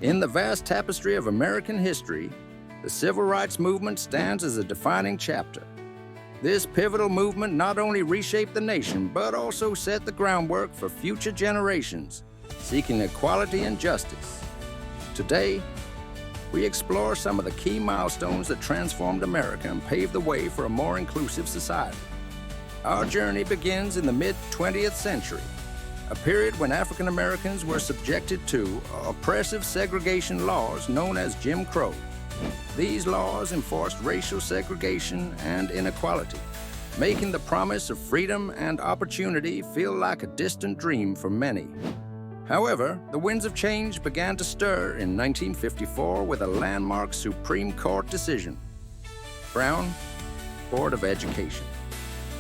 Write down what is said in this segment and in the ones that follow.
In the vast tapestry of American history, the Civil Rights Movement stands as a defining chapter. This pivotal movement not only reshaped the nation, but also set the groundwork for future generations seeking equality and justice. Today, we explore some of the key milestones that transformed America and paved the way for a more inclusive society. Our journey begins in the mid-20th century, a period when African Americans were subjected to oppressive segregation laws known as Jim Crow. These laws enforced racial segregation and inequality, making the promise of freedom and opportunity feel like a distant dream for many. However, the winds of change began to stir in 1954 with a landmark Supreme Court decision. Brown, Board of Education.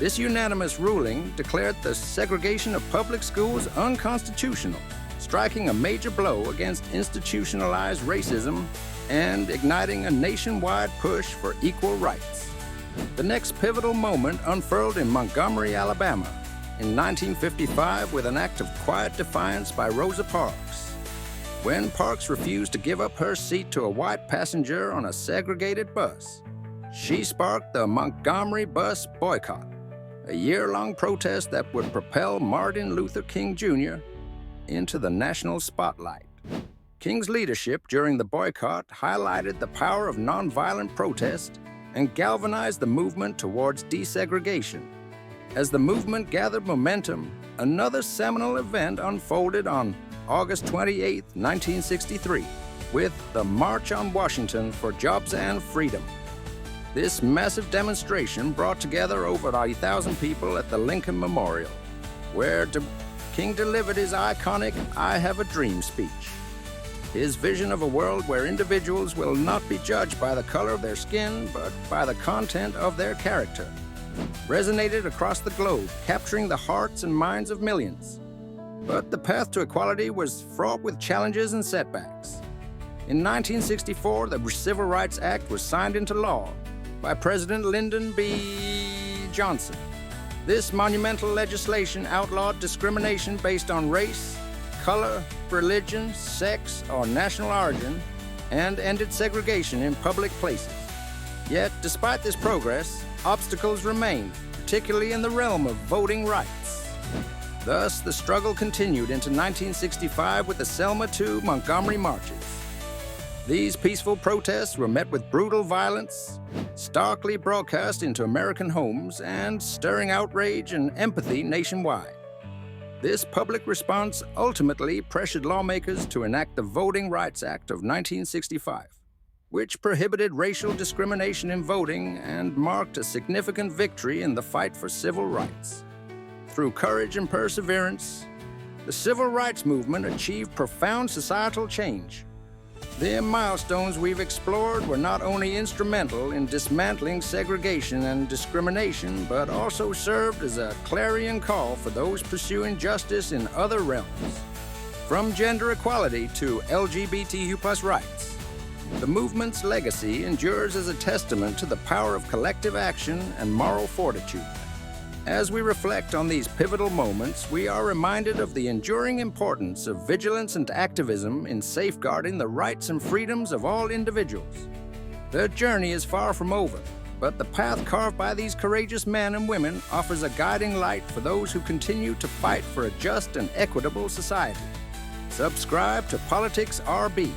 This unanimous ruling declared the segregation of public schools unconstitutional, striking a major blow against institutionalized racism and igniting a nationwide push for equal rights. The next pivotal moment unfurled in Montgomery, Alabama, in 1955 with an act of quiet defiance by Rosa Parks. When Parks refused to give up her seat to a white passenger on a segregated bus, she sparked the Montgomery Bus Boycott, a year-long protest that would propel Martin Luther King Jr. into the national spotlight. King's leadership during the boycott highlighted the power of nonviolent protest and galvanized the movement towards desegregation. As the movement gathered momentum, another seminal event unfolded on August 28, 1963, with the March on Washington for Jobs and Freedom. This massive demonstration brought together over 80,000 people at the Lincoln Memorial, where King delivered his iconic "I Have a Dream" speech. His vision of a world where individuals will not be judged by the color of their skin, but by the content of their character, resonated across the globe, capturing the hearts and minds of millions. But the path to equality was fraught with challenges and setbacks. In 1964, the Civil Rights Act was signed into law by President Lyndon B. Johnson. This monumental legislation outlawed discrimination based on race, color, religion, sex, or national origin, and ended segregation in public places. Yet, despite this progress, obstacles remained, particularly in the realm of voting rights. Thus, the struggle continued into 1965 with the Selma to Montgomery marches. These peaceful protests were met with brutal violence, starkly broadcast into American homes and stirring outrage and empathy nationwide. This public response ultimately pressured lawmakers to enact the Voting Rights Act of 1965, which prohibited racial discrimination in voting and marked a significant victory in the fight for civil rights. Through courage and perseverance, the civil rights movement achieved profound societal change. The milestones we've explored were not only instrumental in dismantling segregation and discrimination, but also served as a clarion call for those pursuing justice in other realms. From gender equality to LGBTQ+ rights, the movement's legacy endures as a testament to the power of collective action and moral fortitude. As we reflect on these pivotal moments, we are reminded of the enduring importance of vigilance and activism in safeguarding the rights and freedoms of all individuals. Their journey is far from over, but the path carved by these courageous men and women offers a guiding light for those who continue to fight for a just and equitable society. Subscribe to Politics RB